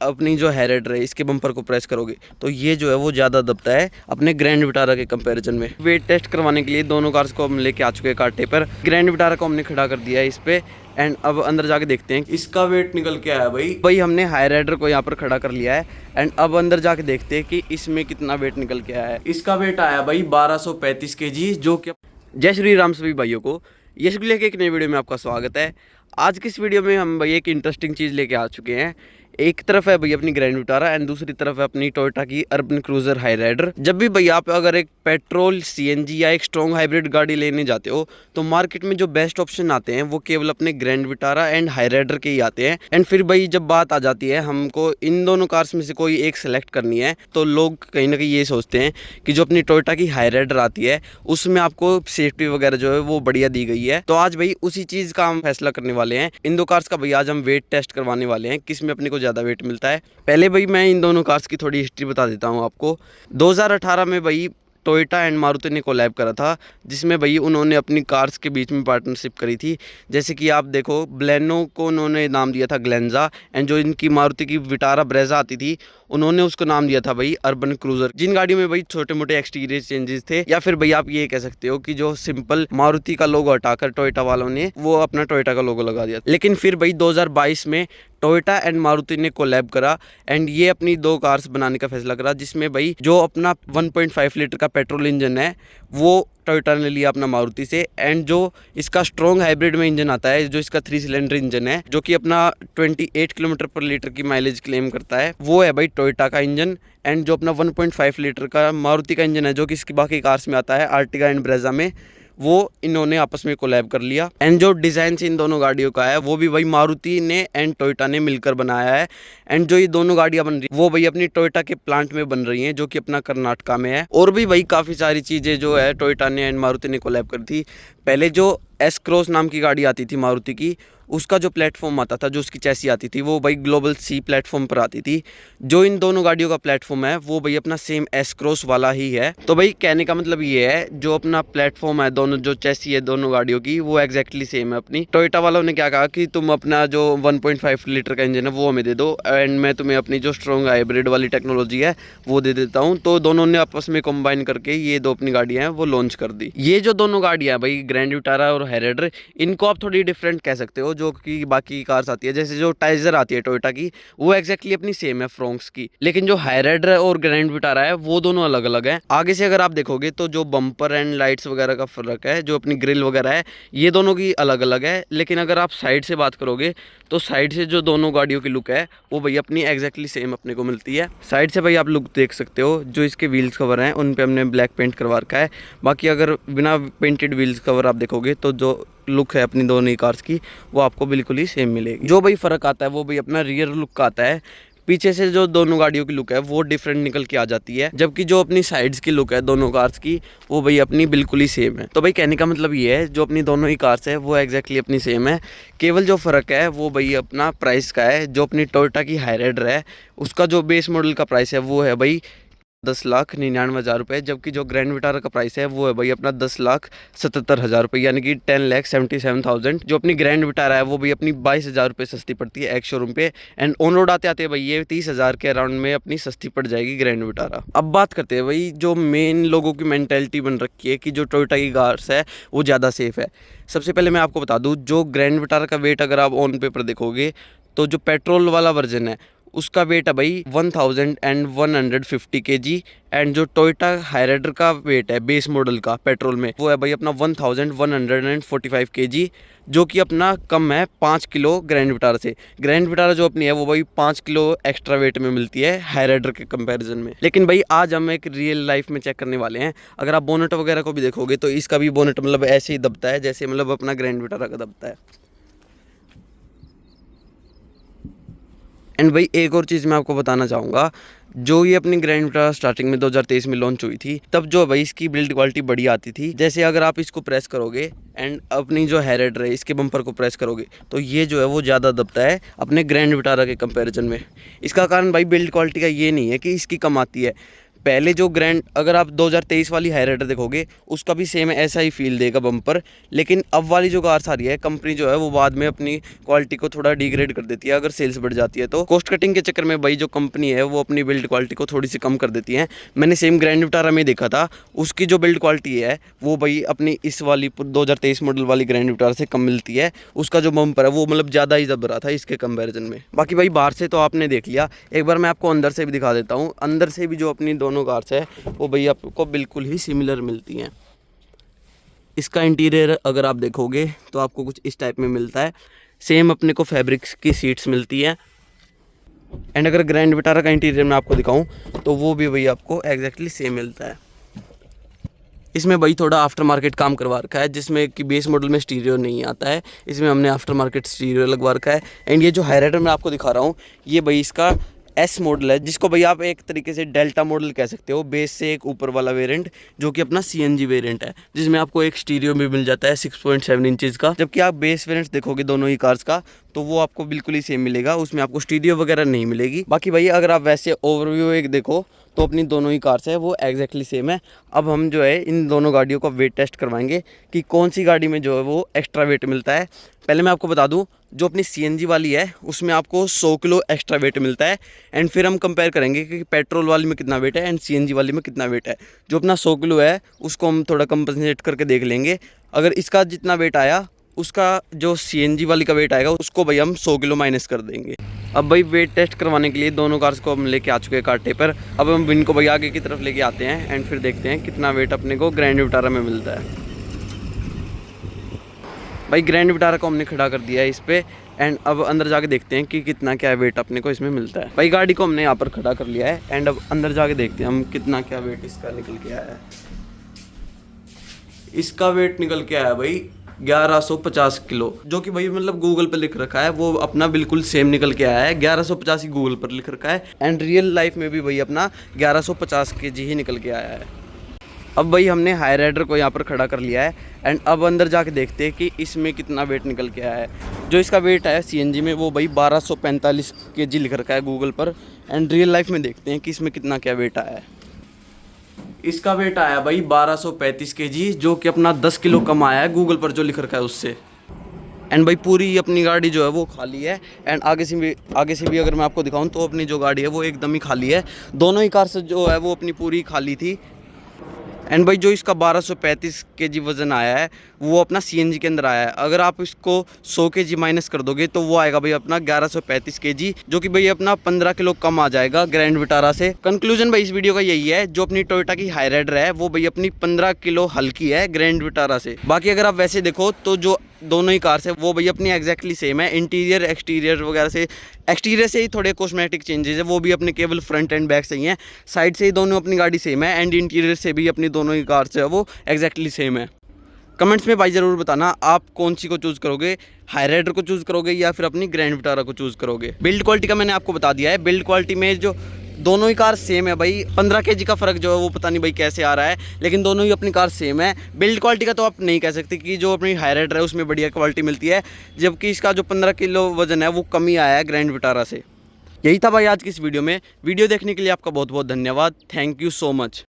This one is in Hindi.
अपनी जो हैरेडर है इसके बम्पर को प्रेस करोगे तो ये जो है वो ज़्यादा दबता है अपने ग्रैंड विटारा के कंपैरिजन में। वेट टेस्ट करवाने के लिए दोनों कार्स को हम लेके आ चुके हैं कांटे पर। ग्रैंड विटारा को हमने खड़ा कर दिया है इस पे एंड अब अंदर जाके देखते हैं इसका वेट निकल के आया। भाई हमने हाई राइडर को यहाँ पर खड़ा कर लिया है एंड अब अंदर जाके देखते हैं कि इसमें कितना वेट निकल के आया है। इसका वेट आया भाई 1235 kg, जो कि जय श्री राम सभी भाइयों को यश लेके एक नई वीडियो में आपका स्वागत है। आज की इस वीडियो में हम भाई एक इंटरेस्टिंग चीज़ लेके आ चुके हैं। एक तरफ है भाई अपनी ग्रैंड विटारा एंड दूसरी तरफ है अपनी टोयोटा की अर्बन क्रूजर हाई राइडर। जब भी भाई आप अगर एक पेट्रोल सीएनजी या एक स्ट्रॉन्ग हाइब्रिड गाड़ी लेने जाते हो तो मार्केट में जो बेस्ट ऑप्शन आते हैं वो केवल अपने Grand Vitara and Hyryder के ही आते हैं। एंड फिर भाई जब बात आ जाती है हमको इन दोनों कार्स में से कोई एक सेलेक्ट करनी है तो लोग कहीं ना कहीं ये सोचते हैं कि जो अपनी टोयोटा की हाई राइडर आती है उसमें आपको सेफ्टी वगैरह जो है वो बढ़िया दी गई है। तो आज भाई उसी चीज़ का हम फैसला करने वाले हैं। इन दो कार्स का भाई आज हम वेट टेस्ट करवाने वाले हैं, किस में अपने को ज़्यादा वेट मिलता है। पहले भाई मैं इन दोनों कार्स की थोड़ी हिस्ट्री बता देता हूँ आपको। 2018 में भाई टोयोटा एंड मारुति ने कोलैब करा था, जिसमें भाई उन्होंने अपनी कार्स के बीच में पार्टनरशिप करी थी। जैसे कि आप देखो ब्लेनो को उन्होंने नाम दिया था ग्लेंजा एंड जो इनकी मारुति की विटारा ब्रेजा आती थी उन्होंने उसको नाम दिया था भाई अर्बन क्रूजर। जिन गाड़ियों में भाई छोटे मोटे एक्सटीरियर चेंजेस थे या फिर भाई आप ये कह सकते हो कि जो सिंपल मारुति का लोगो हटाकर टोयोटा वालों ने वो अपना टोयोटा का लोगो लगा दिया। लेकिन फिर भाई 2022 में टोयोटा एंड मारुति ने कोलैब करा एंड ये अपनी दो कार्स बनाने का फैसला करा, जिसमें भाई जो अपना 1.5 लीटर का पेट्रोल इंजन है वो टोयोटा ने लिया अपना मारुति से एंड जो इसका स्ट्रॉन्ग हाइब्रिड में इंजन आता है, जो इसका 3 सिलेंडर इंजन है जो कि अपना 28 किलोमीटर पर लीटर की माइलेज क्लेम करता है, वो है भाई टोयोटा का इंजन। एंड जो अपना 1.5 लीटर का मारुति का इंजन है जो कि इसकी बाकी कार्स में आता है आर्टिगा एंड ब्रेजा में, वो इन्होंने आपस में कोलैब कर लिया। एंड जो डिज़ाइन से इन दोनों गाड़ियों का है वो भी भाई मारुति ने एंड टोयोटा ने मिलकर बनाया है। एंड जो ये दोनों गाड़ियां बन रही वो भाई अपनी टोयोटा के प्लांट में बन रही हैं जो कि अपना कर्नाटका में है। और भी भाई काफ़ी सारी चीज़ें जो है टोयोटा ने एंड मारुति ने कोलैब करी थी। पहले जो एस क्रॉस नाम की गाड़ी आती थी मारुति की, उसका जो प्लेटफॉर्म आता था, जो उसकी चैसी आती थी, वो भाई ग्लोबल सी प्लेटफॉर्म पर आती थी। जो इन दोनों गाड़ियों का प्लेटफॉर्म है वो भाई अपना सेम एस क्रॉस वाला ही है। तो भाई कहने का मतलब ये है जो अपना प्लेटफॉर्म है, दोनों जो चैसी है दोनों गाड़ियों की वो एग्जैक्टली सेम है अपनी। टोयोटा वालों ने क्या कहा कि तुम अपना जो 1.5 लीटर का इंजन है वो हमें दे दो एंड मैं तुम्हें अपनी जो स्ट्रॉन्ग हाइब्रिड वाली टेक्नोलॉजी है वो दे देता हूँ। तो दोनों ने आपस में कंबाइन करके ये दो अपनी गाड़ियाँ हैं वो लॉन्च कर दी। ये जो दोनों गाड़ियाँ हैं भाई ग्रैंड विटारा और हाई राइडर, इनको आप थोड़ी डिफरेंट कह सकते हो जो कि बाकी कार्स आती है। जैसे जो टाइजर आती है टोयोटा की वो एग्जैक्टली अपनी सेम है फ्रोंक्स की, लेकिन जो हाई राइडर और ग्रैंड विटारा है वो दोनों अलग अलग है। आगे से अगर आप देखोगे तो जो बम्पर एंड लाइट्स वगैरह का फर्क है, जो अपनी ग्रिल वगैरह है, ये दोनों की अलग अलग है। लेकिन अगर आप साइड से बात करोगे तो साइड से जो दोनों गाड़ियों की लुक है वो भाई अपनी एग्जैक्टली सेम अपने को मिलती है। साइड से भाई आप लुक देख सकते हो, जो इसके व्हील्स कवर हैं उन पे हमने ब्लैक पेंट करवा रखा है। बाकी अगर बिना पेंटेड व्हील्स कवर आप देखोगे तो जो लुक है अपनी दोनों ही कार्स की वो आपको बिल्कुल ही सेम मिलेगी। जो भाई फ़र्क आता है वो भाई अपना रियर लुक का आता है। पीछे से जो दोनों गाड़ियों की लुक है वो डिफरेंट निकल के आ जाती है, जबकि जो अपनी साइड्स की लुक है दोनों कार्स की वो भाई अपनी बिल्कुल ही सेम है। तो भाई कहने का मतलब ये है जो अपनी दोनों ही कार्स है वो एग्जैक्टली अपनी सेम है। केवल जो फ़र्क है वो भाई अपना प्राइस का है। जो अपनी टोयोटा की हाई राइडर है उसका जो बेस मॉडल का प्राइस है वो है भाई 10,99,000 रुपये, जबकि जो ग्रैंड विटारा का प्राइस है वो है भाई अपना 10,77,000 रुपये, यानी कि 10,77,000। जो अपनी ग्रैंड विटारा है वो भी अपनी 22,000 रुपये सस्ती पड़ती है एक्स शोरूम पे। एंड ऑन रोड आते आते भाई ये 30,000 के अराउंड में अपनी सस्ती पड़ जाएगी ग्रैंड विटारा। अब बात करते हैं भाई जो मेन लोगों की मेंटेलिटी बन रखी है कि जो टोयोटा की कार्स है वो ज़्यादा सेफ़ है। सबसे पहले मैं आपको बता दूँ जो ग्रैंड विटारा का वेट अगर आप ऑन पेपर देखोगे तो जो पेट्रोल वाला वर्जन है उसका वेट है भाई 1150 kg एंड जो टोयोटा हाई राइडर का वेट है बेस मॉडल का पेट्रोल में वो है भाई अपना 1145 kg, जो कि अपना कम है 5 किलो ग्रैंड विटारा से। ग्रैंड विटारा जो अपनी है वो भाई 5 किलो एक्स्ट्रा वेट में मिलती है हाई राइडर के कंपैरिजन में। लेकिन भाई आज हम एक रियल लाइफ में चेक करने वाले हैं। अगर आप बोनेट वगैरह को भी देखोगे तो इसका भी बोनेट मतलब ऐसे ही दबता है जैसे मतलब अपना ग्रैंड विटारा का दबता है। एंड भाई एक और चीज़ मैं आपको बताना चाहूँगा, जो ये अपनी ग्रैंड विटारा स्टार्टिंग में 2023 में लॉन्च हुई थी तब जो भाई इसकी बिल्ड क्वालिटी बढ़िया आती थी। जैसे अगर आप इसको प्रेस करोगे एंड अपनी जो हाई राइडर है इसके बम्पर को प्रेस करोगे तो ये जो है वो ज़्यादा दबता है अपने ग्रैंड विटारा के कंपैरिजन में। इसका कारण भाई बिल्ड क्वालिटी का ये नहीं है कि इसकी कम आती है। पहले जो ग्रैंड, अगर आप 2023 वाली हाईराइडर देखोगे उसका भी सेम ऐसा ही फील देगा बम्पर, लेकिन अब वाली जो कार्स आ रही है कंपनी जो है वो बाद में अपनी क्वालिटी को थोड़ा डिग्रेड कर देती है अगर सेल्स बढ़ जाती है तो। कॉस्ट कटिंग के चक्कर में भाई जो कंपनी है वो अपनी बिल्ड क्वालिटी को थोड़ी सी कम कर देती है। मैंने सेम ग्रैंड विटारा में देखा था, उसकी जो बिल्ड क्वालिटी है वो भाई अपनी इस वाली 2023 मॉडल वाली ग्रैंड विटारा से कम मिलती है। उसका जो बम्पर है वो मतलब ज़्यादा ही दब रहा था इसके कंपेरिजन में। बाकी भाई बाहर से तो आपने देख लिया, एक बार मैं आपको अंदर से भी दिखा देता हूँ। अंदर से भी जो अपनी दोनों कार्स है वो भाई आपको बिल्कुल ही सिमिलर मिलती हैं। इसका इंटीरियर अगर आप देखोगे तो आपको कुछ इस टाइप में मिलता है। सेम अपने को फैब्रिक्स की सीट्स मिलती हैं। एंड अगर ग्रैंड विटारा का इंटीरियर मैं आपको दिखाऊं तो वो भी भाई आपको एग्जैक्टली सेम मिलता है। इसमें भाई थोड़ा आफ्टर मार्केट काम करवा रखा है, जिसमें कि बेस मॉडल में स्टीरियो नहीं आता है, इसमें हमने आफ्टर मार्केट स्टीरियो लगवा रखा है। एंड ये जो हाईराइडर मैं आपको दिखा रहा हूँ ये भाई इसका एस मॉडल है, जिसको भाई आप एक तरीके से डेल्टा मॉडल कह सकते हो। बेस से एक ऊपर वाला वेरिएंट जो कि अपना CNG वेरिएंट है, जिसमें आपको एक स्टीरियो भी मिल जाता है 6.7 इंचज़ का। जबकि आप बेस वेरिएंट्स देखोगे दोनों ही कार्स का तो वो आपको बिल्कुल ही सेम मिलेगा, उसमें आपको स्टीरियो वगैरह नहीं मिलेगी। बाकी भाई अगर आप वैसे ओवरव्यू एक देखो तो अपनी दोनों ही कार्स है वो एग्जैक्टली सेम है। अब हम जो है इन दोनों गाड़ियों का वेट टेस्ट करवाएंगे कि कौन सी गाड़ी में जो है वो एक्स्ट्रा वेट मिलता है। पहले मैं आपको बता दूं, जो अपनी CNG वाली है उसमें आपको 100 किलो एक्स्ट्रा वेट मिलता है। एंड फिर हम कंपेयर करेंगे कि पेट्रोल वाली में कितना वेट है एंड CNG वाली में कितना वेट है। जो अपना 100 किलो है उसको हम थोड़ा कंपनसेट करके देख लेंगे। अगर इसका जितना वेट आया उसका जो CNG वाली का वेट आएगा उसको भाई हम 100 किलो माइनस कर देंगे। अब भाई वेट टेस्ट करवाने के लिए दोनों कार्स को हम लेके आ चुके हैं कांटे पर। अब हम इनको भाई आगे की तरफ लेके आते हैं एंड फिर देखते हैं कितना वेट अपने को ग्रैंड विटारा में मिलता है। भाई ग्रैंड विटारा को हमने खड़ा कर दिया है इस पर एंड अब अंदर जाके देखते हैं कि कितना क्या वेट अपने को इसमें मिलता है। भाई गाड़ी को हमने यहाँ पर खड़ा कर लिया है एंड अब अंदर जाके देखते हैं हम कितना क्या वेट इसका निकल के आया है। इसका वेट निकल के आया भाई 1150 किलो, जो कि भाई मतलब गूगल पर लिख रखा है वो अपना बिल्कुल सेम निकल के आया है। 1150 ही गूगल पर लिख रखा है एंड रियल लाइफ में भी भाई अपना 1150 kg ही निकल के आया है। अब भाई हमने हाईराइडर को यहाँ पर खड़ा कर लिया है एंड अब अंदर जाके देखते हैं कि इसमें कितना वेट निकल के आया है। जो इसका वेट है CNG में वो भाई 1245 kg लिख रखा है गूगल पर एंड रियल लाइफ में देखते हैं कि इसमें कितना क्या वेट आया है। इसका वेट आया भाई 1235 kg, जो कि अपना 10 किलो कम आया है गूगल पर जो लिख रखा है उससे। एंड भाई पूरी अपनी गाड़ी जो है वो खाली है एंड आगे से भी अगर मैं आपको दिखाऊं तो अपनी जो गाड़ी है वो एकदम ही खाली है। दोनों ही कार से जो है वो अपनी पूरी खाली थी। एंड भाई जो इसका 1235 kg वज़न आया है वो अपना CNG के अंदर आया है। अगर आप इसको 100 kg माइनस कर दोगे तो वो आएगा भाई अपना 1135 kg, जो कि भाई अपना 15 किलो कम आ जाएगा ग्रैंड विटारा से। कंक्लूजन भाई इस वीडियो का यही है, जो अपनी टोयोटा की हाईराइडर है वो भाई अपनी 15 किलो हल्की है ग्रैंड विटारा से। बाकी अगर आप वैसे देखो तो जो दोनों ही कार्स है वो भाई अपनी एग्जैक्टली सेम है। इंटीरियर एक्सटीरियर वगैरह से, एक्सटीरियर से ही थोड़े कॉस्मेटिक चेंजेस है, वो भी अपने केवल फ्रंट एंड बैक से ही हैं। साइड से ही दोनों अपनी गाड़ी सेम है एंड इंटीरियर से भी अपनी दोनों ही कार्स है वो एग्जैक्टली सेम है। कमेंट्स में भाई ज़रूर बताना आप कौन सी को चूज़ करोगे, हाईराइडर को चूज़ करोगे या फिर अपनी ग्रैंड विटारा को चूज़ करोगे। बिल्ड क्वालिटी का मैंने आपको बता दिया है। बिल्ड क्वालिटी में जो दोनों ही कार सेम है भाई, 15 kg का फ़र्क जो है वो पता नहीं भाई कैसे आ रहा है, लेकिन दोनों ही अपनी कार सेम है। बिल्ड क्वालिटी का तो आप नहीं कह सकते कि जो अपनी हाईराइडर है उसमें बढ़िया क्वालिटी मिलती है, जबकि इसका जो 15 किलो वज़न है वो कम ही आया है ग्रैंड विटारा से। यही था भाई आज की इस वीडियो में। वीडियो देखने के लिए आपका बहुत बहुत धन्यवाद। Thank you so much.